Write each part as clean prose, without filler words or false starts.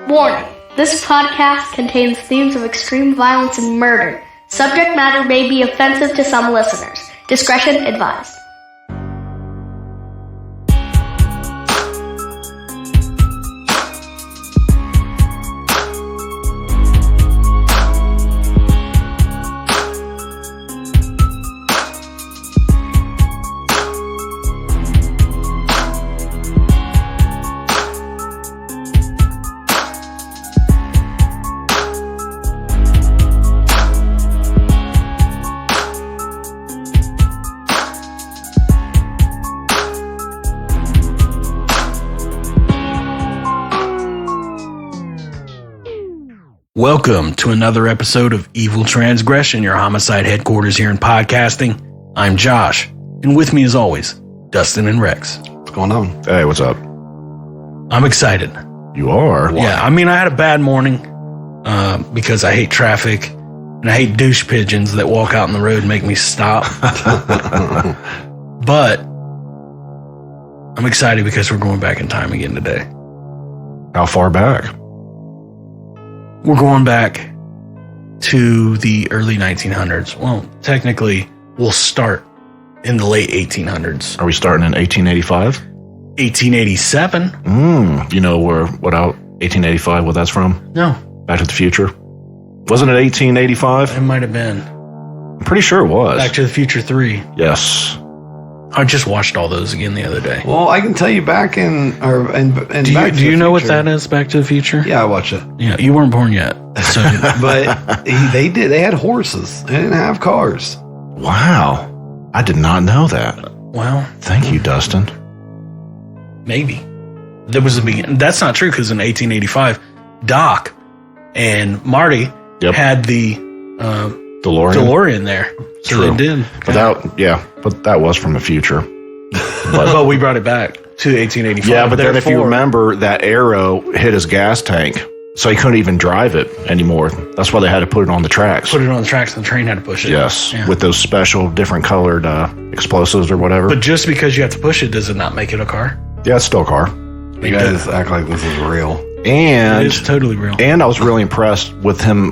Warning, this podcast contains themes of extreme violence and murder. Subject matter may be offensive to some listeners. Discretion advised. Welcome to another episode of Evil Transgression, your homicide headquarters here in podcasting. I'm Josh, and with me as always, Dustin and Rex. What's going on? Hey, what's up? I'm excited. You are? Yeah, I mean, I had a bad morning because I hate traffic, and I hate douche pigeons that walk out on the road and make me stop. But I'm excited because we're going back in time again today. How far back? We're going back to the early 1900s. Well, technically, we'll start in the late 1800s. Are we starting in 1885? 1887? You know what 1885, what that's from? No. Back to the Future? Wasn't it 1885? It might have been. I'm pretty sure it was. Back to the Future 3. Yes. I just watched all those again the other day. Well, I can tell you back in Do you know what that is, Back to the Future? Yeah, I watched it. Yeah, you weren't born yet. So, but they did. They had horses. They didn't have cars. Wow. I did not know that. well, Thank you, Dustin. maybe. There was a beginning. That's not true because in 1885, Doc and Marty had the DeLorean there. So True. they did. But that was from the future. But we brought it back to 1885. Yeah, but then if you Therefore, remember, that arrow hit his gas tank, so he couldn't even drive it anymore. That's why they had to put it on the tracks. put it on the tracks and the train had to push it. Yes, Yeah. with those special different colored explosives or whatever. But just because you have to push it, does it not make it a car? Yeah, it's still a car. You guys act like this is real. And It is totally real. I was really impressed with him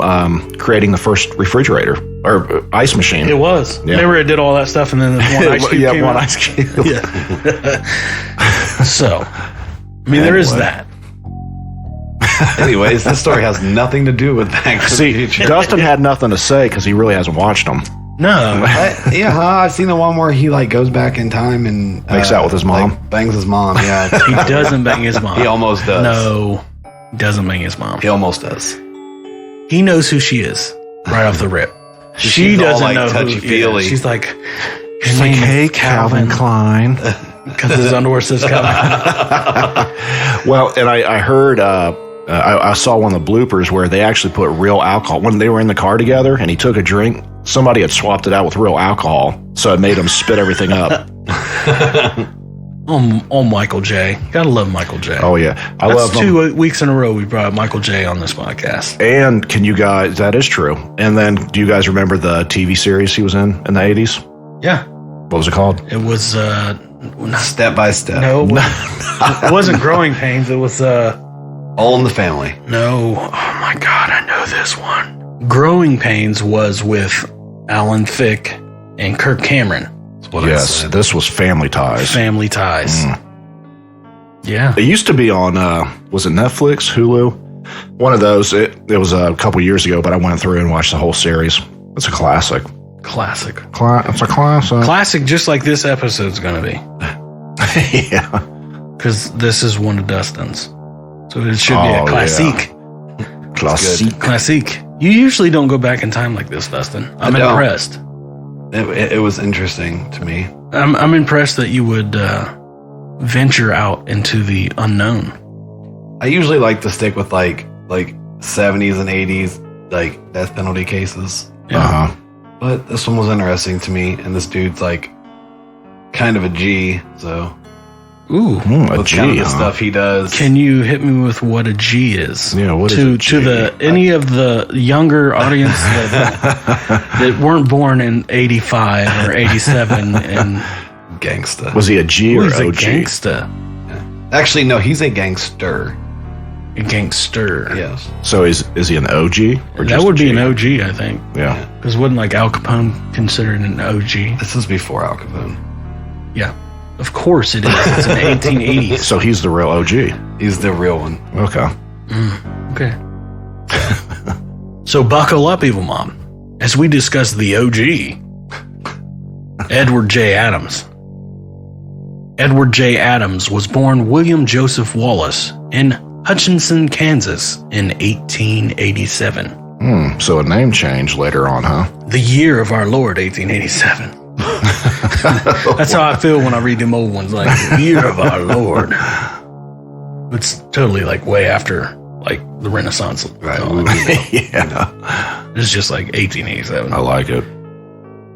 creating the first refrigerator or ice machine. It was. Yeah. Remember, it did all that stuff, and then one ice cube came one out? ice cube. Yeah. So, I mean, there is that. Anyways, this story has nothing to do with Back to the See, Future. Dustin had nothing to say because he really hasn't watched them. No. I've seen the one where he goes back in time and Makes out with his mom. bangs his mom. Yeah, He doesn't bang his mom. he almost does. No, he doesn't bang his mom. He almost does. He knows who she is right off the rip. She She's all, doesn't like, know who. touchy-feely. Yeah, she's like, Hey, Calvin Klein. because his underwear says Calvin. Well, and I heard, I saw one of the bloopers where they actually put real alcohol. When they were in the car together and he took a drink, somebody had swapped it out with real alcohol. So it made him spit everything up. Oh, Michael J. Gotta love Michael J. Oh, yeah. I That's love him. 2 weeks in a row we brought Michael J on this podcast. And can you guys, that is true. And then do you guys remember the TV series he was in the 80s? Yeah. What was it called? It was, not, Step by step. no, it wasn't Growing Pains. It was, All in the Family. no. Oh my God, I know this one. Growing Pains was with Alan Thicke and Kirk Cameron. That's what I Yes, said. this was Family Ties. Family Ties. Yeah. It used to be on, was it Netflix, Hulu? One of those. It was a couple years ago, but I went through and watched the whole series. It's a classic. Classic. It's a classic. Classic, just like this episode's going to be. Yeah. Because this is one of Dustin's. So it should be Oh, a classique. Classic. Classique. You usually don't go back in time like this, Dustin. I'm I don't. impressed. It was interesting to me. I'm impressed that you would venture out into the unknown. I usually like to stick with like 70s and 80s like death penalty cases. Uh-huh. But this one was interesting to me, and this dude's like kind of a G, so Ooh. A with G, kind of the huh? stuff he does. Can you hit me with what a G is? Yeah, what is to a G? any of the younger audience that weren't born in 85 or 87 and Gangster. Was he a G or he's a OG? gangster. Actually, no, he's a gangster. A gangster. Yes. So is he an OG? Or That would be an OG, I think. Yeah. Because wasn't like Al Capone considered an OG? This is before Al Capone. Yeah. Of course it is. It's in the 1880s. So he's the real OG. He's the real one. Okay. Okay. So buckle up, Evil Mom, as we discuss the OG, Edward J. Adams. Edward J. Adams was born William Joseph Wallace in Hutchinson, Kansas in 1887. So a name change later on, huh? The year of our Lord, 1887. That's how I feel when I read them old ones, like the year of our Lord. It's totally like way after like the Renaissance. Right. Yeah. It's just like 1887. I like it.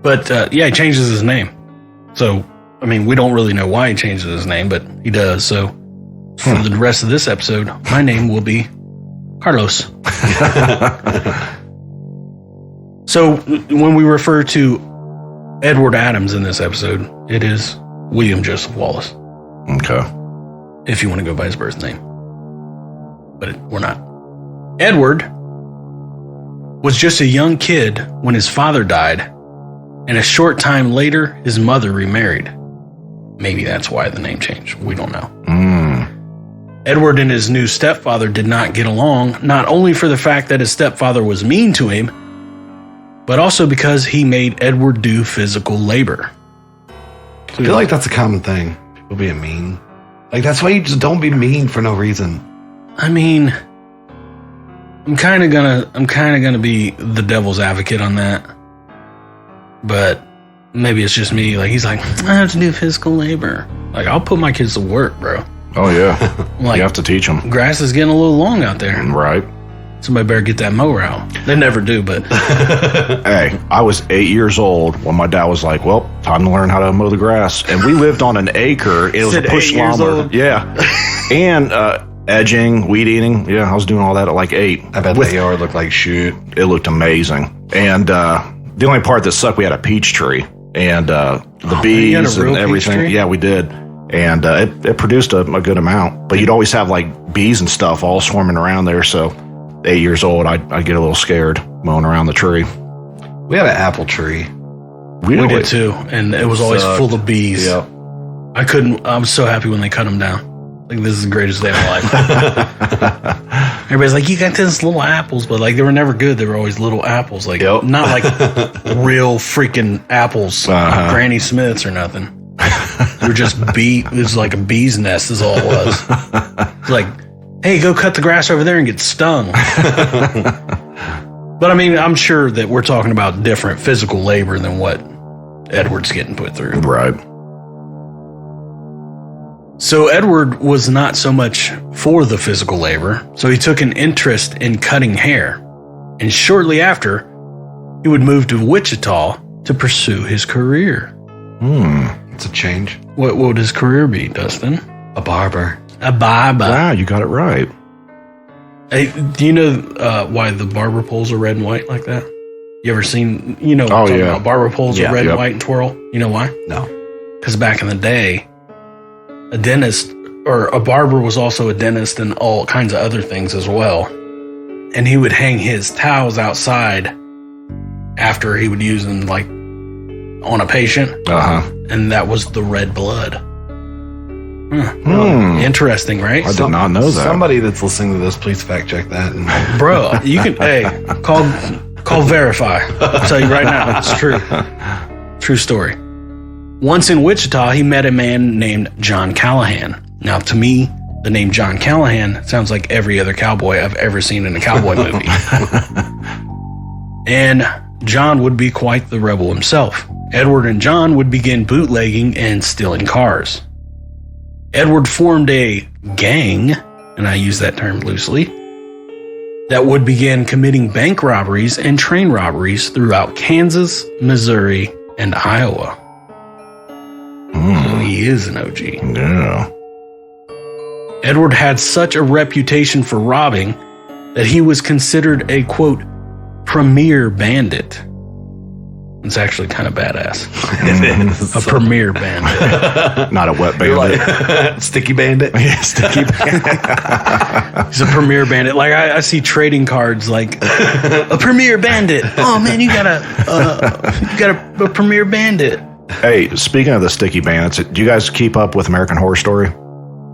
But yeah, he changes his name. So, I mean, we don't really know why he changes his name, but he does. So, for the rest of this episode, my name will be Carlos. So, when we refer to Edward Adams in this episode, it is William Joseph Wallace. Okay. If you want to go by his birth name. But we're not. Edward was just a young kid when his father died, and a short time later, his mother remarried. Maybe that's why the name changed. We don't know. Edward and his new stepfather did not get along, not only for the fact that his stepfather was mean to him, but also because he made Edward do physical labor. I feel like that's a common thing. People being mean. Like, that's why you just don't be mean for no reason. I mean, I'm kind of gonna be the devil's advocate on that. But maybe it's just me. Like, he's like, I have to do physical labor. Like, I'll put my kids to work, bro. Oh, yeah. Like, you have to teach them. Grass is getting a little long out there. Right. Somebody better get that mower out. They never do, but... Hey, I was 8 years old when my dad was like, well, time to learn how to mow the grass. And we lived on an acre. It was a push lawnmower. Yeah. And edging, weed eating. Yeah, I was doing all that at like 8. I bet that yard looked like shit. It looked amazing. And the only part that sucked, we had a peach tree. And the bees and everything. Yeah, we did. And it produced a good amount. But you'd always have like bees and stuff all swarming around there. So 8 years old, I'd get a little scared mowing around the tree. We had an apple tree. We did too. And it was always full of bees. Yep. I was so happy when they cut them down. Like, this is the greatest day of my life. Everybody's like, you got this little apples, but like, they were never good. They were always little apples. Like, not like real freaking apples, Granny Smiths or nothing. They were just it was like a bee's nest is all it was. It's like, hey, go cut the grass over there and get stung. But I mean, I'm sure that we're talking about different physical labor than what Edward's getting put through. Right. So Edward was not so much for the physical labor, so he took an interest in cutting hair. And shortly after, he would move to Wichita to pursue his career. It's a change. What would his career be, Dustin? A barber. A barber. Wow, you got it right. Hey, do you know why the barber poles are red and white like that? You ever seen, what I'm talking about? Barber poles are red and white and twirl. You know why? No. Because back in the day, a dentist or a barber was also a dentist and all kinds of other things as well. And he would hang his towels outside after he would use them like on a patient. And that was the red blood. Interesting, right? I did not know that. Somebody that's listening to this, please fact check that. Bro, you can, call Verify. I'll tell you right now, it's true. True story. Once in Wichita, he met a man named John Callahan. Now, to me, the name John Callahan sounds like every other cowboy I've ever seen in a cowboy movie. And John would be quite the rebel himself. Edward and John would begin bootlegging and stealing cars. Edward formed a gang, and I use that term loosely, that would begin committing bank robberies and train robberies throughout Kansas, Missouri, and Iowa. So he is an OG. Yeah. Edward had such a reputation for robbing that he was considered a, quote, premier bandit. It's actually kind of badass. It is. A premier bandit. Not a wet You're bandit. like, Sticky Bandit. Yeah, sticky bandit. He's a premier bandit. Like I see trading cards like a premier bandit. Oh man, you got a premier bandit. Hey, speaking of the sticky bandits, do you guys keep up with American Horror Story?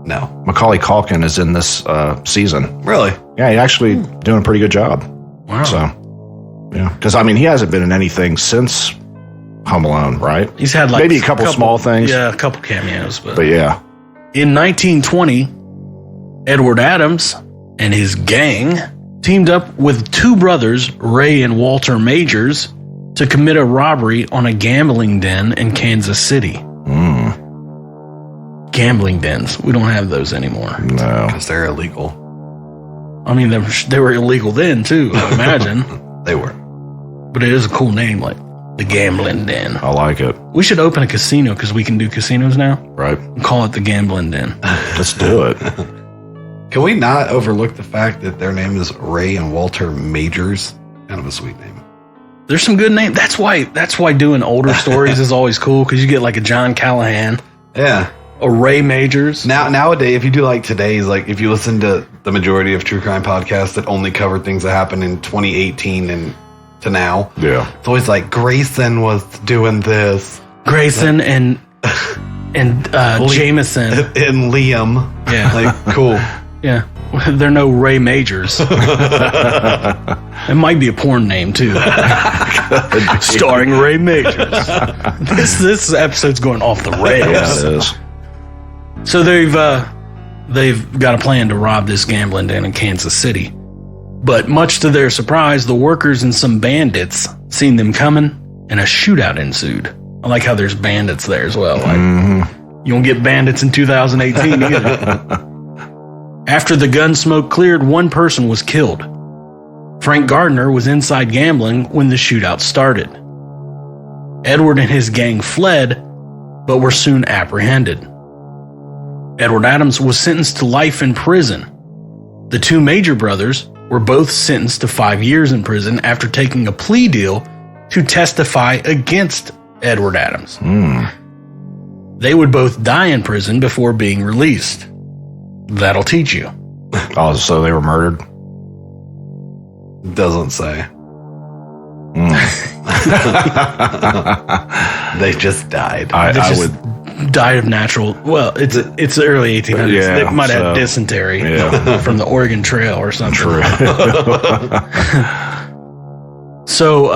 No. Macaulay Culkin is in this season. Really? Yeah, he's actually doing a pretty good job. Wow. So, yeah. Because, I mean, he hasn't been in anything since Home Alone, right? He's had like maybe a couple small things. Yeah, a couple cameos. But yeah. In 1920, Edward Adams and his gang teamed up with two brothers, Ray and Walter Majors, to commit a robbery on a gambling den in Kansas City. Gambling dens. We don't have those anymore. No. Because they're illegal. I mean, they were illegal then, too, I imagine. They were. But it is a cool name, like the Gambling Den. I like it. We should open a casino because we can do casinos now. Right. And call it the Gambling Den. Let's do it. Can we not overlook the fact that their name is Ray and Walter Majors? Kind of a sweet name. There's some good names. That's why doing older stories is always cool because you get like a John Callahan. Yeah. A Ray Majors. Nowadays, if you do like today's, like if you listen to the majority of true crime podcasts that only cover things that happened in 2018 and to now, Yeah. it's always like Grayson was doing this, Grayson and Jameson. and Liam. Yeah. Like cool. Yeah. There are no Ray Majors. It might be a porn name too. Starring Ray Majors. This episode's going off the rails. Yeah, it is. So they've got a plan to rob this gambling den in Kansas City. But much to their surprise, the workers and some bandits seen them coming and a shootout ensued. I like how there's bandits there as well. Like, you don't get bandits in 2018 either. After the gun smoke cleared, one person was killed. Frank Gardner was inside gambling when the shootout started. Edward and his gang fled, but were soon apprehended. Edward Adams was sentenced to life in prison. The two Major brothers were both sentenced to 5 years in prison after taking a plea deal to testify against Edward Adams. They would both die in prison before being released. That'll teach you. Oh, so they were murdered? Doesn't say. They just died. I would. Died of natural. Well, it's the early 1800s. Yeah, they might have so- dysentery Yeah. from the Oregon Trail or something. True. So,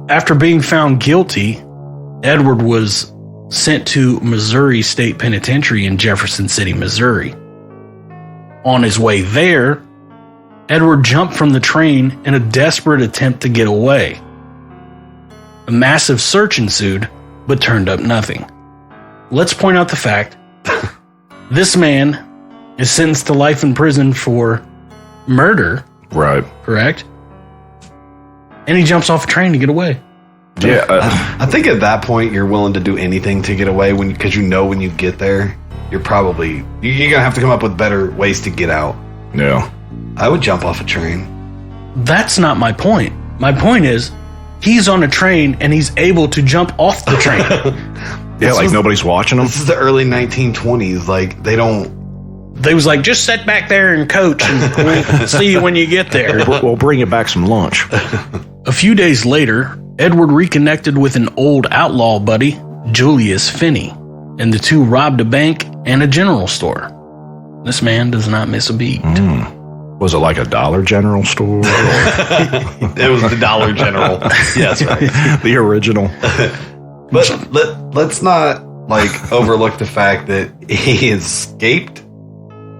after being found guilty, Edward was sent to Missouri State Penitentiary in Jefferson City, Missouri. On his way there, Edward jumped from the train in a desperate attempt to get away. A massive search ensued, but turned up nothing. Let's point out the fact this man is sentenced to life in prison for murder, Right. correct? And he jumps off a train to get away. Yeah. I think at that point you're willing to do anything to get away because you know when you get there you're gonna have to come up with better ways to get out. Yeah. I would jump off a train. That's not my point. My point is he's on a train and he's able to jump off the train. Yeah, like nobody's watching them. This is the early 1920s. Like they don't. They was like, just sit back there and coach and we'll see you when you get there. We'll bring you back some lunch. A few days later, Edward reconnected with an old outlaw buddy, Julius Finney, and the two robbed a bank and a general store. This man does not miss a beat. Was it like a Dollar General store? It was the Dollar General. Yes, right. The original. But let's not like overlook the fact that he escaped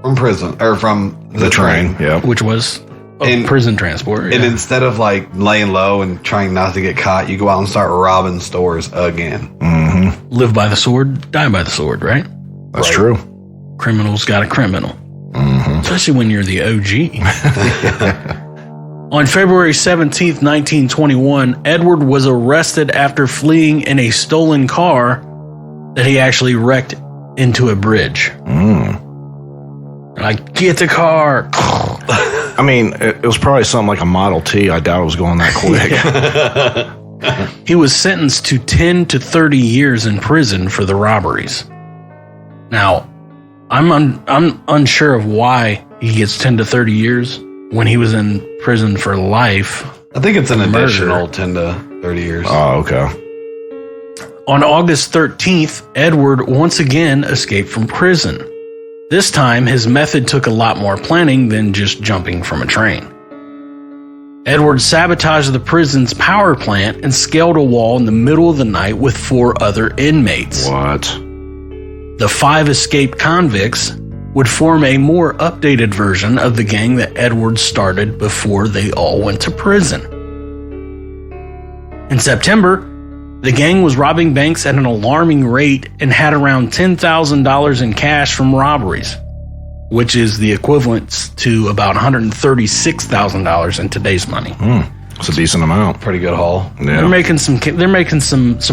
from prison or from the train. Yeah. Which was a prison transport. And yeah. instead of like laying low and trying not to get caught, you go out and start robbing stores again. Live by the sword, die by the sword, right? That's Right. true. Criminal's got a criminal. Especially when you're the OG. On February 17th, 1921, Edward was arrested after fleeing in a stolen car that he actually wrecked into a bridge. Like, get the car. I mean, it was probably something like a Model T. I doubt it was going that quick. He was sentenced to 10 to 30 years in prison for the robberies. Now, I'm unsure of why he gets 10 to 30 years when he was in prison for life. I think it's an additional 10 to 30 years. Oh, okay. On August 13th, Edward once again escaped from prison. This time, his method took a lot more planning than just jumping from a train. Edward sabotaged the prison's power plant and scaled a wall in the middle of the night with 4 other inmates. What? The 5 escaped convicts would form a more updated version of the gang that Edward started before they all went to prison. In September, the gang was robbing banks at an alarming rate and had around $10,000 in cash from robberies, which is the equivalent to about $136,000 in today's money. It's a decent amount. Pretty good haul. They're Yeah, making some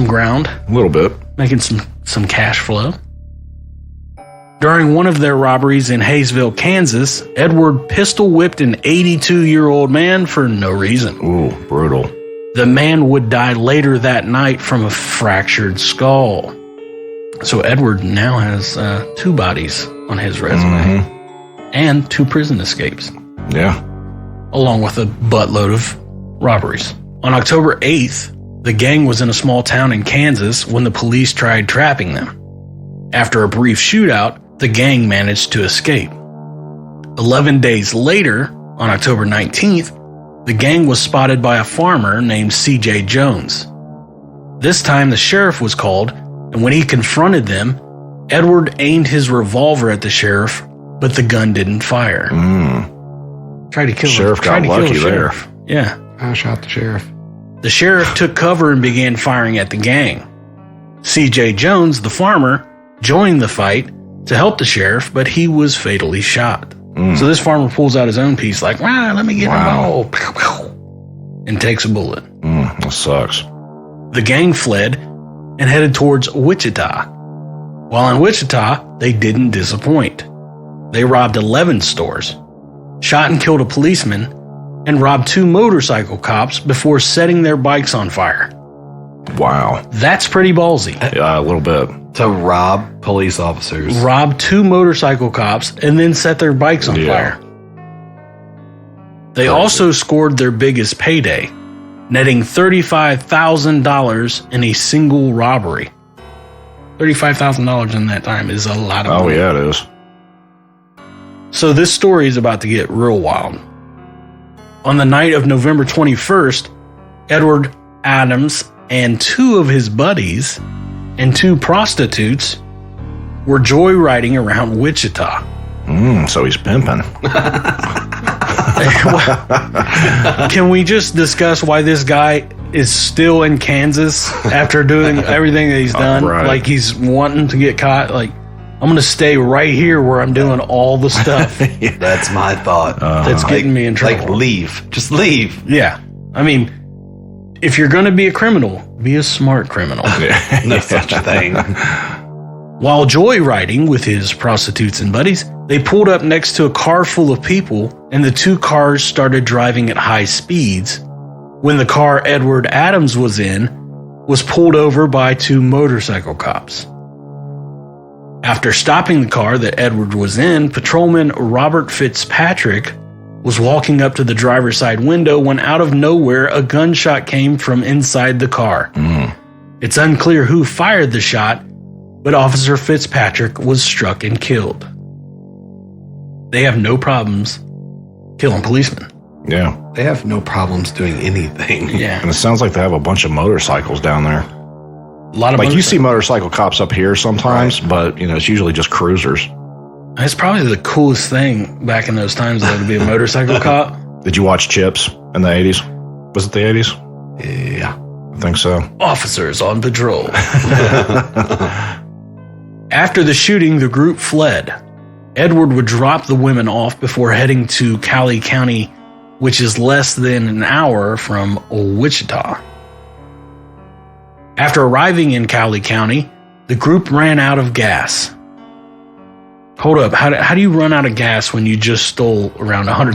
ground, a little bit. making some cash flow. During one of their robberies in Hayesville, Kansas, Edward pistol whipped an 82-year-old man for no reason. Ooh, brutal. The man would die later that night from a fractured skull. So Edward now has 2 bodies on his resume and 2 prison escapes, Yeah. along with a buttload of robberies. On October 8th, the gang was in a small town in Kansas when the police tried trapping them. After a brief shootout, the gang managed to escape. 11 days later, on October 19th, the gang was spotted by a farmer named C.J. Jones. This time the sheriff was called, and when he confronted them, Edward aimed his revolver at the sheriff, but the gun didn't fire. Tried to kill Sheriff tried got to kill lucky the there. sheriff. Yeah. I shot the sheriff. The sheriff took cover and began firing at the gang. C.J. Jones, the farmer, joined the fight to help the sheriff, but he was fatally shot. So this farmer pulls out his own piece, like, let me get involved, and takes a bullet. That sucks. The gang fled and headed towards Wichita. While in Wichita, they didn't disappoint. They robbed 11 stores, shot and killed a policeman, and robbed 2 motorcycle cops before setting their bikes on fire. Wow. That's pretty ballsy. Yeah, a little bit. To rob police officers. Robbed 2 motorcycle cops and then set their bikes on Yeah. fire. They also scored their biggest payday, netting $35,000 in a single robbery. $35,000 in that time is a lot of money. Oh, yeah, it is. So this story is about to get real wild. On the night of November 21st, Edward Adams and 2 of his buddies and 2 prostitutes were joyriding around Wichita. So he's pimping. Can we just discuss why this guy is still in Kansas after doing everything that he's done? Right. Like he's wanting to get caught. Like, I'm going to stay right here where I'm doing all the stuff That's my thought. that's getting me in trouble. Like, leave. Just leave. Yeah. I mean, if you're going to be a criminal, be a smart criminal. No such thing. While joyriding with his prostitutes and buddies, they pulled up next to a car full of people, and the 2 cars started driving at high speeds when the car Edward Adams was in was pulled over by 2 motorcycle cops. After stopping the car that Edward was in, patrolman Robert Fitzpatrick was walking up to the driver's side window when out of nowhere a gunshot came from inside the car. It's unclear who fired the shot, but Officer Fitzpatrick was struck and killed. They have no problems killing policemen. Yeah. They have no problems doing anything. Yeah. And it sounds like they have a bunch of motorcycles down there. A lot of Like you see motorcycles. motorcycle cops up here sometimes, but it's usually just cruisers. It's probably the coolest thing back in those times, though, to be a motorcycle cop. Did you watch Chips in the 80s? Was it the 80s? Yeah. I think so. Officers on patrol. After the shooting, the group fled. Edward would drop the women off before heading to Cowley County, which is less than an hour from Wichita. After arriving in Cowley County, the group ran out of gas. Hold up. How do you run out of gas when you just stole around $100,000?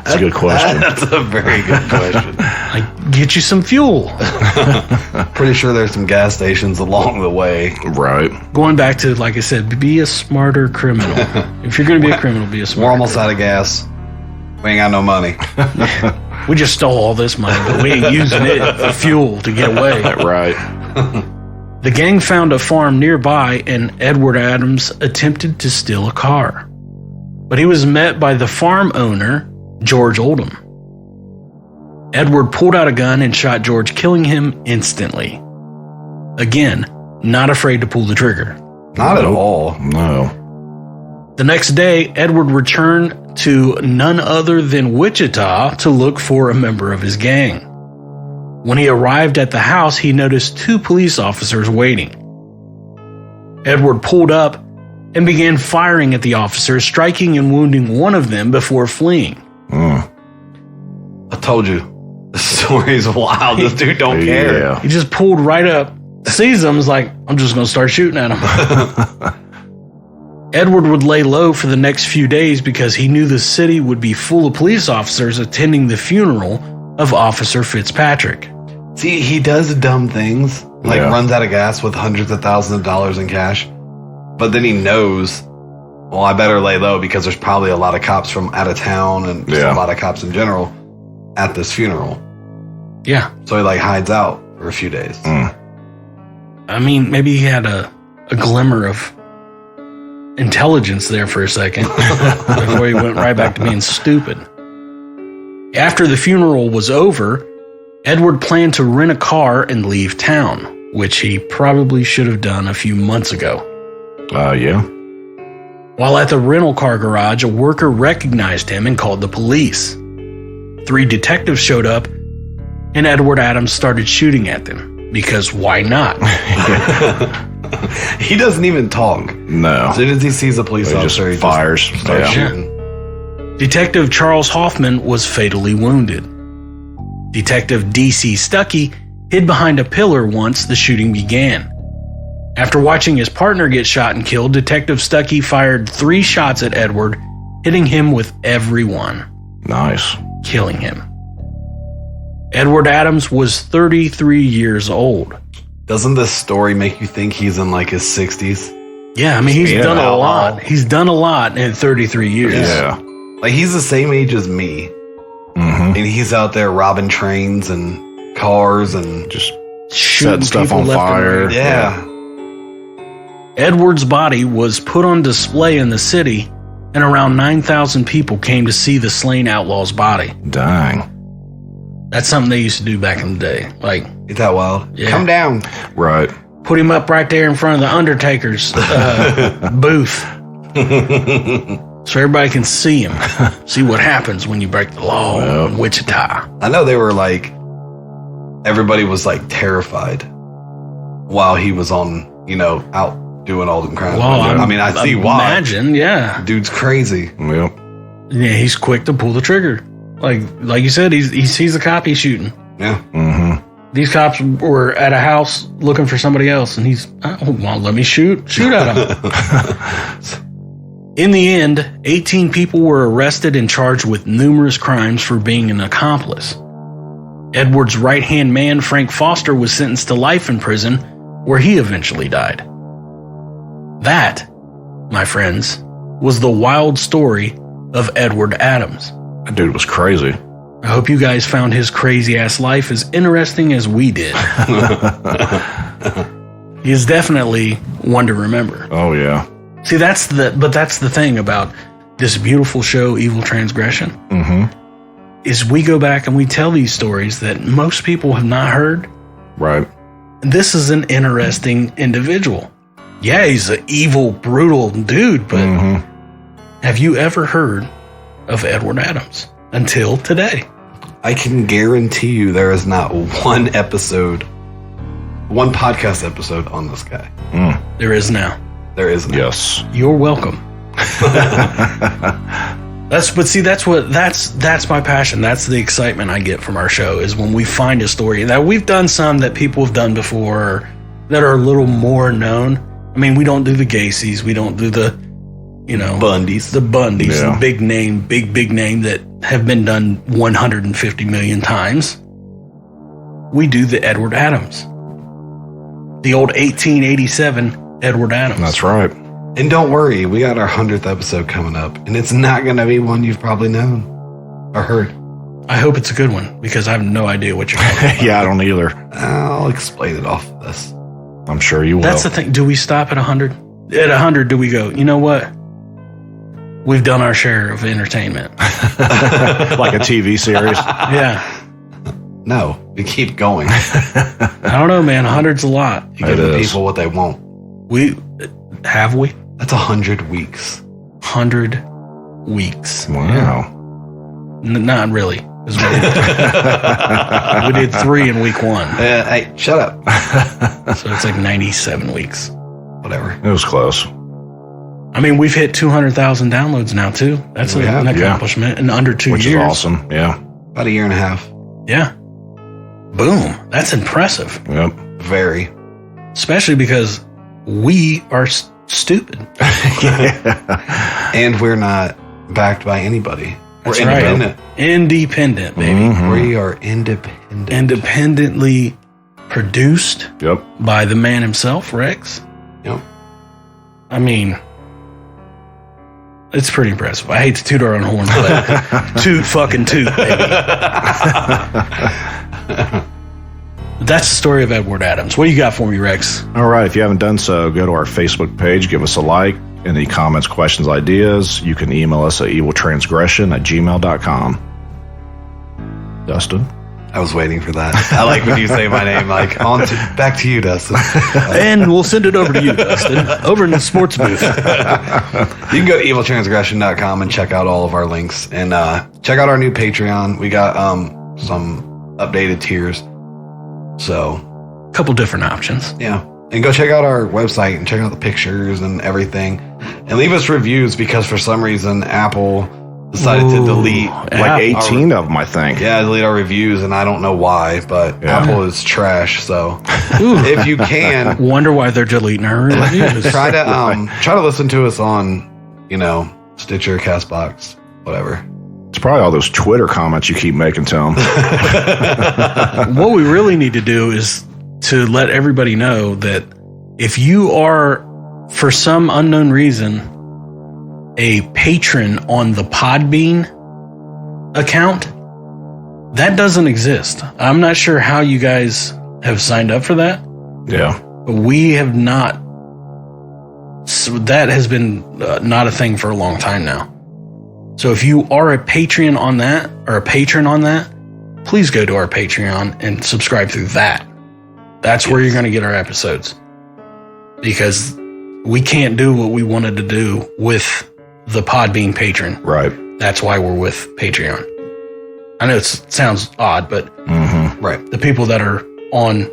That's a good question. That's a very good question. Like, get you some fuel. Pretty sure there's some gas stations along the way. Right. Going back to, like I said, be a smarter criminal. If you're going to be a criminal, be a smarter We're almost out of gas. We ain't got no money. We just stole all this money, but we ain't using it for fuel to get away. Right. The gang found a farm nearby, and Edward Adams attempted to steal a car. But he was met by the farm owner, George Oldham. Edward pulled out a gun and shot George, killing him instantly. Again, not afraid to pull the trigger. Not at all. No. The next day, Edward returned to none other than Wichita to look for a member of his gang. When he arrived at the house, he noticed 2 police officers waiting. Edward pulled up and began firing at the officers, striking and wounding one of them before fleeing. I told you. The story's wild. This dude don't care. Yeah. He just pulled right up, sees them, is like, I'm just going to start shooting at him. Edward would lay low for the next few days because he knew the city would be full of police officers attending the funeral of Officer Fitzpatrick. See, he does dumb things, like Yeah. runs out of gas with hundreds of thousands of dollars in cash. But then he knows, well, I better lay low because there's probably a lot of cops from out of town and just a lot of cops in general at this funeral. Yeah. So he like hides out for a few days. I mean, maybe he had a glimmer of intelligence there for a second before he went right back to being stupid. After the funeral was over, Edward planned to rent a car and leave town, which he probably should have done a few months ago. Yeah. While at the rental car garage, a worker recognized him and called the police. 3 detectives showed up, and Edward Adams started shooting at them, because why not? He doesn't even talk. No. As soon as he sees a police He officer, just fires. Just starts Yeah. shooting. Detective Charles Hoffman was fatally wounded. Detective D.C. Stuckey hid behind a pillar once the shooting began. After watching his partner get shot and killed, Detective Stuckey fired 3 shots at Edward, hitting him with every one, Nice. killing him. Edward Adams was 33 years old. Doesn't this story make you think he's in like his 60s? Yeah, I mean, he's Yeah. done a lot. He's done a lot in 33 years. Yeah. Like he's the same age as me. Mm-hmm. And he's out there robbing trains and cars and Just Shooting setting stuff people on left and fire. right. yeah. Edward's body was put on display in the city, and around 9,000 people came to see the slain outlaw's body. Dang. That's something they used to do back in the day. Like, Ain't that wild? Yeah. Come down. Right. put him up right there in front of the Undertaker's booth. So everybody can see him. See what happens when you break the law in Wichita. I know they were like, everybody was like terrified while he was on, you know, out doing all the crimes. Well, I mean, I see why. Imagine, yeah. Dude's crazy. Yep. Yeah, he's quick to pull the trigger. Like you said, he sees a cop, he's shooting. Yeah. Mm-hmm. These cops were at a house looking for somebody else, and he's, oh, well, let me shoot at him. In the end, 18 people were arrested and charged with numerous crimes for being an accomplice. Edward's right-hand man, Frank Foster, was sentenced to life in prison, where he eventually died. That, my friends, was the wild story of Edward Adams. That dude was crazy. I hope you guys found his crazy-ass life as interesting as we did. He is definitely one to remember. Oh, yeah. See, that's the thing about this beautiful show, Evil Transgression, is we go back and we tell these stories that most people have not heard. Right. This is an interesting individual. Yeah, he's an evil, brutal dude, but have you ever heard of Edward Adams until today? I can guarantee you there is not one podcast episode on this guy. There is now. There is not. Yes. You're welcome. That's my passion. That's the excitement I get from our show, is when we find a story. Now, we've done some that people have done before that are a little more known. I I mean, we don't do the Gacy's. We don't do the, Bundys. The Bundys, Yeah. the big name that have been done 150 million times. We do the Edward Adams. The old 1887 Edward Adams. That's right. And don't worry, we got our 100th episode coming up, and it's not going to be one you've probably known or heard. I hope it's a good one because I have no idea what you're talking about. Yeah, I don't either. I'll explain it off of this. I'm sure you will. That's the thing. Do we stop at 100? At 100, do we go, you know what? We've done our share of entertainment. Like a TV series. Yeah. No, we keep going. I don't know, man. 100's a lot. You give It the is. people what they want. We That's 100 weeks. 100 weeks. Wow. Not really. 'Cause we did 3 in week 1. Hey, shut up. So it's like 97 weeks. Whatever. It was close. I mean, we've hit 200,000 downloads now, too. That's We have, an yeah. accomplishment in under 2 Which years. is awesome. Yeah. About a year and a half. Yeah. Boom. That's impressive. Yep. Very. Especially because we are stupid. And we're not backed by anybody. That's We're right. independent. Independent, baby. Mhm. We are independent. Independently produced Yep. by the man himself, Rex. Yep. I mean, it's pretty impressive. I hate to toot our own horn, but toot fucking toot, baby. That's the story of Edward Adams. What do you got for me, Rex? All right. If you haven't done so, go to our Facebook page, give us a like. Any comments, questions, ideas, you can email us at eviltransgression@gmail.com. Dustin? I was waiting for that. I like when you say my name. Like, back to you, Dustin. And we'll send it over to you, Dustin, over in the sports booth. You can go to eviltransgression.com and check out all of our links. And check out our new Patreon. We got some updated tiers. So, A couple different options. yeah. And go check out our website and check out the pictures and everything. And leave us reviews because for some reason Apple decided to delete Like 18 of them, I think. delete our reviews, and I don't know why, but Yeah. Apple is trash. So Ooh. if you can, Wonder why they're deleting our reviews. try to listen to us on, Stitcher, Castbox, whatever. It's probably all those Twitter comments you keep making to them. What we really need to do is to let everybody know that if you are, for some unknown reason, a patron on the Podbean account, that doesn't exist. I'm not sure how you guys have signed up for that, Yeah. but we have not. So that has been not a thing for a long time now. So if you are a patron on that, or a patron on that, please go to our Patreon and subscribe through that. That's where you're going to get our episodes. Because we can't do what we wanted to do with the Podbean patron. Right. That's why we're with Patreon. I know it sounds odd, but Mm-hmm. Right. the people that are on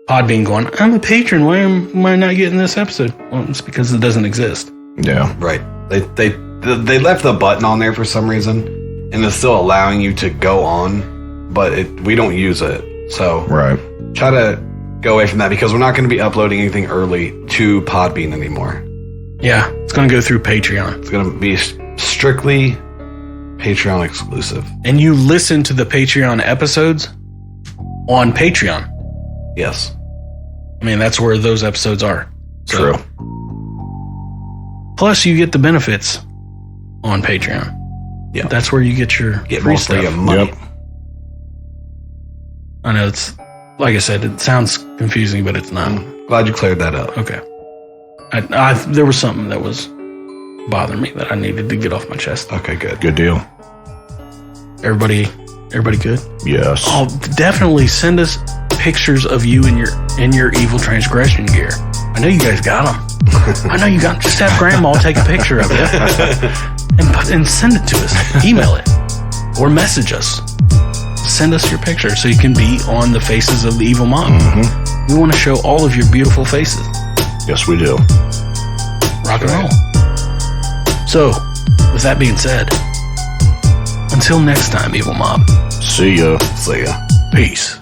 Podbean going, I'm a patron, why am I not getting this episode? Well, it's because it doesn't exist. Yeah. Right. They left the button on there for some reason, and it's still allowing you to go on, but we don't use it. So Right. try to go away from that because we're not going to be uploading anything early to Podbean anymore. Yeah, it's going to go through Patreon. It's going to be strictly Patreon exclusive. And you listen to the Patreon episodes on Patreon. Yes. I mean, that's where those episodes are. So- True. Plus, you get the benefits on Patreon. Yeah. That's where you get your Get free more for stuff. your money. Yep. I know it's, like I said, it sounds confusing, but it's not. Glad you cleared that up. Okay. There was something that was bothering me that I needed to get off my chest. Okay, good. Good deal. Everybody good? Yes. Oh, definitely send us pictures of you in your Evil Transgression gear. I know you guys got them. I know you got them. Just have Grandma take a picture of it and send it to us. Email it or message us. Send us your picture so you can be on the Faces of the Evil Mob. We want to show all of your beautiful faces. Yes, we do. Rock and roll. So, with that being said, until next time, Evil Mob. See ya. See ya. Peace.